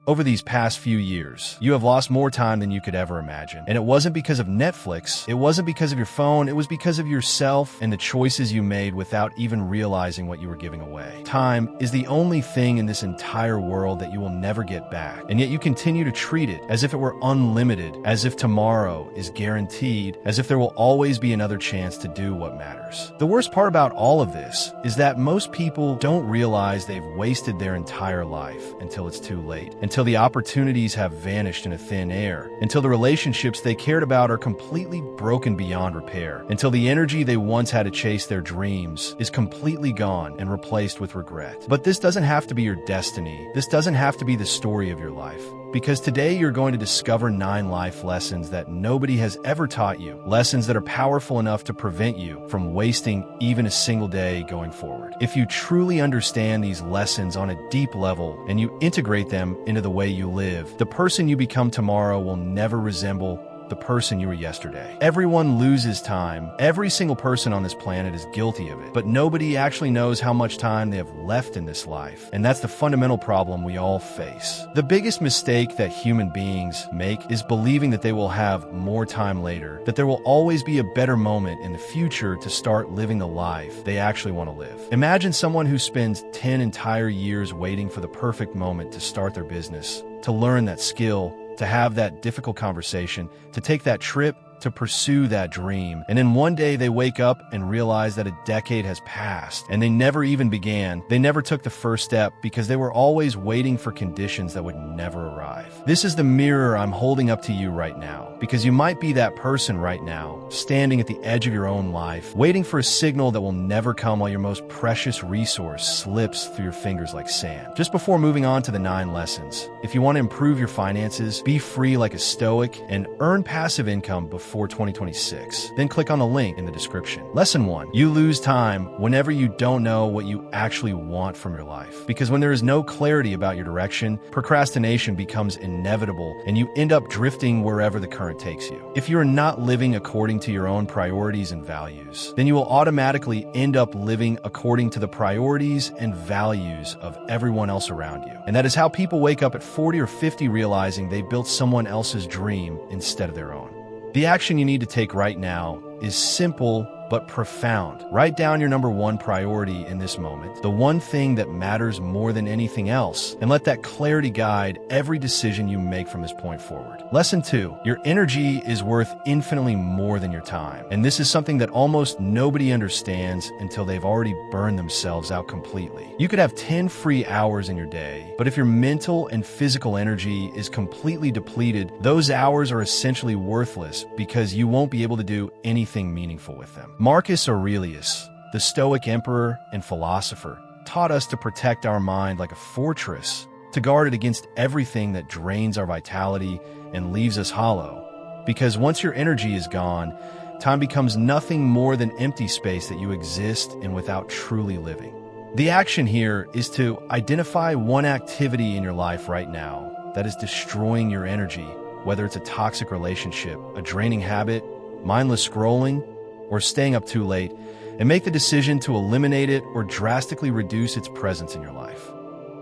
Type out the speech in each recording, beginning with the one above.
Over these past few years, you have lost more time than you could ever imagine. And it wasn't because of Netflix, it wasn't because of your phone, it was because of yourself and the choices you made without even realizing what you were giving away. Time is the only thing in this entire world that you will never get back, and yet you continue to treat it as if it were unlimited, as if tomorrow is guaranteed, as if there will always be another chance to do what matters. The worst part about all of this is that most people don't realize they've wasted their entire life until it's too late. Until the opportunities have vanished into thin air, until the relationships they cared about are completely broken beyond repair, until the energy they once had to chase their dreams is completely gone and replaced with regret. But this doesn't have to be your destiny. This doesn't have to be the story of your life. Because today you're going to discover 9 life lessons that nobody has ever taught you. Lessons that are powerful enough to prevent you from wasting even a single day going forward. If you truly understand these lessons on a deep level and you integrate them into the way you live, the person you become tomorrow will never resemble the person you were yesterday. Everyone loses time. Every single person on this planet is guilty of it, but nobody actually knows how much time they have left in this life. And that's the fundamental problem we all face. The biggest mistake that human beings make is believing that they will have more time later, that there will always be a better moment in the future to start living the life they actually want to live. Imagine someone who spends 10 entire years waiting for the perfect moment to start their business, to learn that skill, to have that difficult conversation, to take that trip, to pursue that dream. And then one day they wake up and realize that a decade has passed and they never even began. They never took the first step because they were always waiting for conditions that would never arrive. This is the mirror I'm holding up to you right now, because you might be that person right now, standing at the edge of your own life, waiting for a signal that will never come while your most precious resource slips through your fingers like sand. Just before moving on to the 9 lessons, if you want to improve your finances, be free like a Stoic, and earn passive income before 2026, then click on the link in the description. Lesson 1. You lose time whenever you don't know what you actually want from your life. Because when there is no clarity about your direction, procrastination becomes inevitable and you end up drifting wherever the current takes you. If you are not living according to your own priorities and values, then you will automatically end up living according to the priorities and values of everyone else around you. And that is how people wake up at 40 or 50 realizing they built someone else's dream instead of their own. The action you need to take right now is simple but profound. Write down your number 1 priority in this moment, the one thing that matters more than anything else, and let that clarity guide every decision you make from this point forward. Lesson 2. Your energy is worth infinitely more than your time. And this is something that almost nobody understands until they've already burned themselves out completely. You could have 10 free hours in your day, but if your mental and physical energy is completely depleted, those hours are essentially worthless because you won't be able to do anything meaningful with them. Marcus Aurelius, the Stoic emperor and philosopher, taught us to protect our mind like a fortress, to guard it against everything that drains our vitality and leaves us hollow. Because once your energy is gone, time becomes nothing more than empty space that you exist in without truly living. The action here is to identify one activity in your life right now that is destroying your energy, whether it's a toxic relationship, a draining habit, mindless scrolling, or staying up too late, and make the decision to eliminate it or drastically reduce its presence in your life.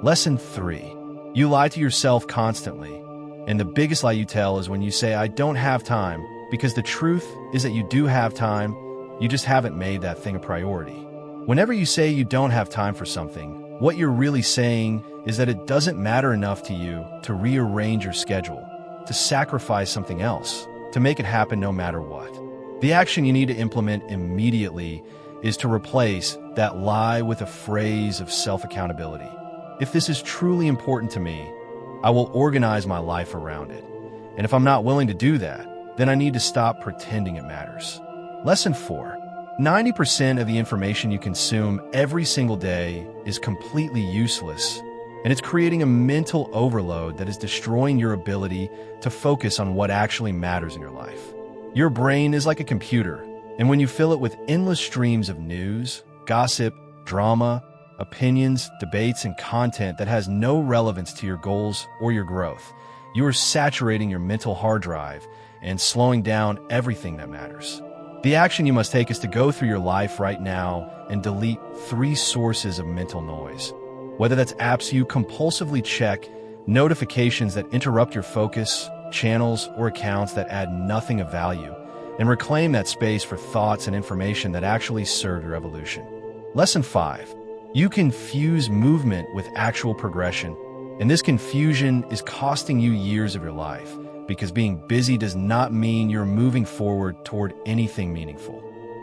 Lesson 3. You lie to yourself constantly, and the biggest lie you tell is when you say, "I don't have time," because the truth is that you do have time, you just haven't made that thing a priority. Whenever you say you don't have time for something, what you're really saying is that it doesn't matter enough to you to rearrange your schedule, to sacrifice something else, to make it happen no matter what. The action you need to implement immediately is to replace that lie with a phrase of self-accountability. If this is truly important to me, I will organize my life around it. And if I'm not willing to do that, then I need to stop pretending it matters. Lesson 4. 90% of the information you consume every single day is completely useless, and it's creating a mental overload that is destroying your ability to focus on what actually matters in your life. Your brain is like a computer, and when you fill it with endless streams of news, gossip, drama, opinions, debates, and content that has no relevance to your goals or your growth, you are saturating your mental hard drive and slowing down everything that matters. The action you must take is to go through your life right now and delete 3 sources of mental noise. Whether that's apps you compulsively check notifications that interrupt your focus, channels or accounts that add nothing of value, and reclaim that space for thoughts and information that actually serve your evolution. Lesson 5. You confuse movement with actual progression, and this confusion is costing you years of your life, because being busy does not mean you're moving forward toward anything meaningful.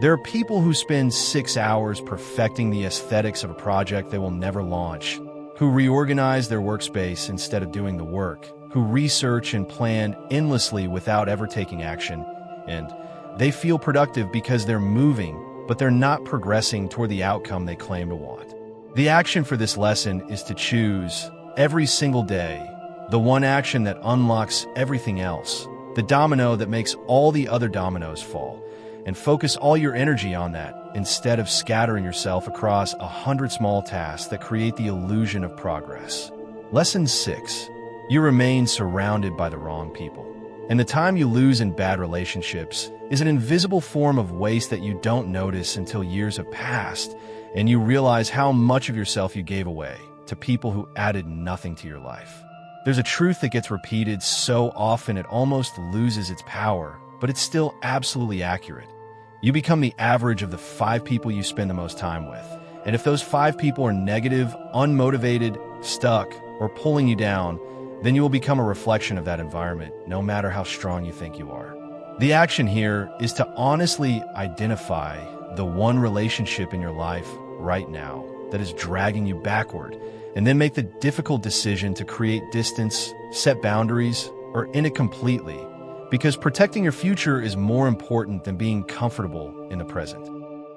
There are people who spend 6 hours perfecting the aesthetics of a project they will never launch, who reorganize their workspace instead of doing the work, who research and plan endlessly without ever taking action, and they feel productive because they're moving, but they're not progressing toward the outcome they claim to want. The action for this lesson is to choose, every single day, the one action that unlocks everything else, the domino that makes all the other dominoes fall, and focus all your energy on that instead of scattering yourself across 100 small tasks that create the illusion of progress. Lesson 6. You remain surrounded by the wrong people. And the time you lose in bad relationships is an invisible form of waste that you don't notice until years have passed and you realize how much of yourself you gave away to people who added nothing to your life. There's a truth that gets repeated so often it almost loses its power, but it's still absolutely accurate. You become the average of the 5 people you spend the most time with. And if those 5 people are negative, unmotivated, stuck, or pulling you down, then you will become a reflection of that environment, no matter how strong you think you are. The action here is to honestly identify the one relationship in your life right now that is dragging you backward, and then make the difficult decision to create distance, set boundaries, or end it completely, because protecting your future is more important than being comfortable in the present.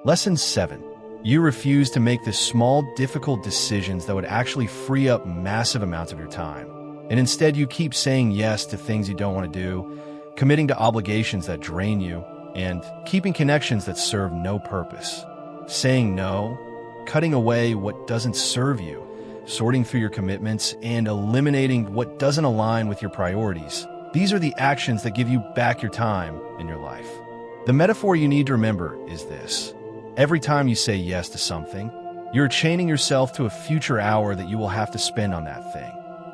Lesson 7. You refuse to make the small, difficult decisions that would actually free up massive amounts of your time. And instead, you keep saying yes to things you don't want to do, committing to obligations that drain you, and keeping connections that serve no purpose. Saying no, cutting away what doesn't serve you, sorting through your commitments, and eliminating what doesn't align with your priorities. These are the actions that give you back your time in your life. The metaphor you need to remember is this. Every time you say yes to something, you're chaining yourself to a future hour that you will have to spend on that thing.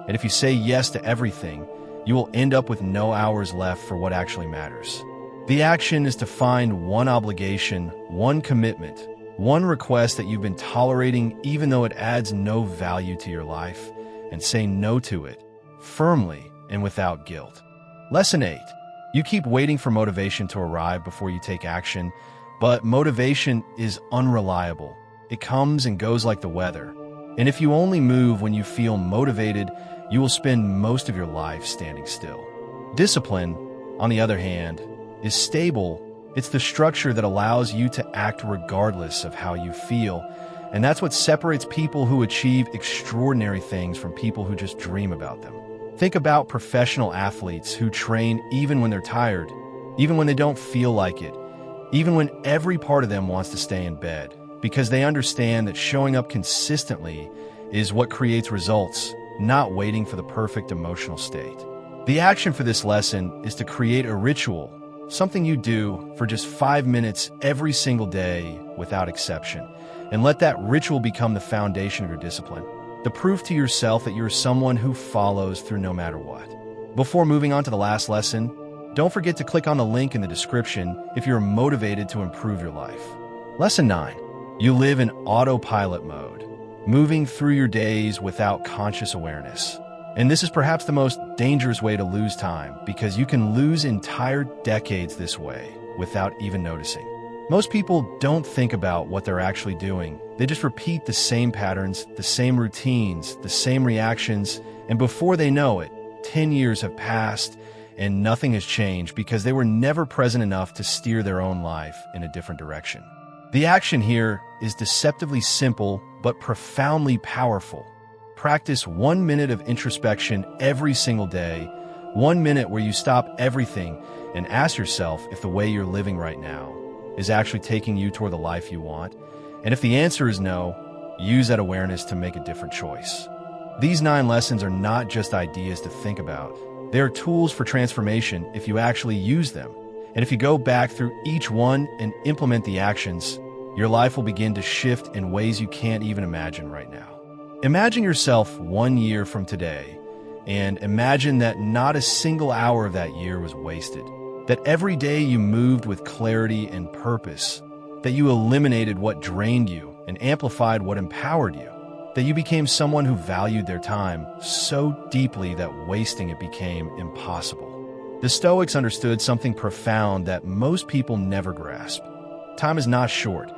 And if you say yes to everything, you will end up with no hours left for what actually matters. The action is to find one obligation, one commitment, one request that you've been tolerating even though it adds no value to your life, and say no to it, firmly and without guilt. Lesson 8. You keep waiting for motivation to arrive before you take action, but motivation is unreliable. It comes and goes like the weather. And if you only move when you feel motivated, you will spend most of your life standing still. Discipline, on the other hand, is stable. It's the structure that allows you to act regardless of how you feel. And that's what separates people who achieve extraordinary things from people who just dream about them. Think about professional athletes who train even when they're tired, even when they don't feel like it, even when every part of them wants to stay in bed, because they understand that showing up consistently is what creates results, not waiting for the perfect emotional state. The action for this lesson is to create a ritual, something you do for just 5 minutes every single day without exception, and let that ritual become the foundation of your discipline, the proof to yourself that you're someone who follows through no matter what. Before moving on to the last lesson, don't forget to click on the link in the description if you're motivated to improve your life. Lesson 9. You live in autopilot mode, moving through your days without conscious awareness. And this is perhaps the most dangerous way to lose time, because you can lose entire decades this way without even noticing. Most people don't think about what they're actually doing. They just repeat the same patterns, the same routines, the same reactions, and before they know it, 10 years have passed and nothing has changed because they were never present enough to steer their own life in a different direction. The action here is deceptively simple but profoundly powerful. Practice 1 minute of introspection every single day, 1 minute where you stop everything and ask yourself if the way you're living right now is actually taking you toward the life you want. And if the answer is no, use that awareness to make a different choice. These 9 lessons are not just ideas to think about. They are tools for transformation if you actually use them. And if you go back through each one and implement the actions, your life will begin to shift in ways you can't even imagine right now. Imagine yourself 1 year from today, And imagine that not a single hour of that year was wasted. That every day you moved with clarity and purpose. That you eliminated what drained you and amplified what empowered you. That you became someone who valued their time so deeply that wasting it became impossible. The Stoics understood something profound that most people never grasp. Time is not short.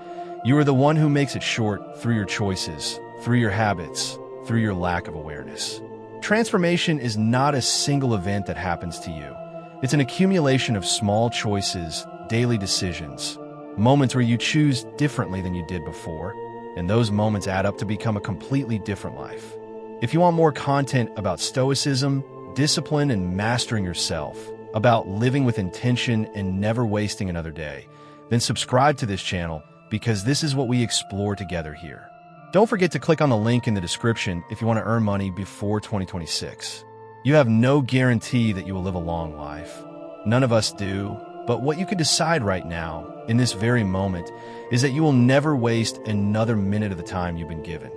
You are the one who makes it short through your choices, through your habits, through your lack of awareness. Transformation is not a single event that happens to you. It's an accumulation of small choices, daily decisions, moments where you choose differently than you did before, and those moments add up to become a completely different life. If you want more content about Stoicism, discipline, and mastering yourself, about living with intention and never wasting another day, then subscribe to this channel because this is what we explore together here. Don't forget to click on the link in the description if you want to earn money before 2026. You have no guarantee that you will live a long life. None of us do, but what you can decide right now, in this very moment, is that you will never waste another minute of the time you've been given.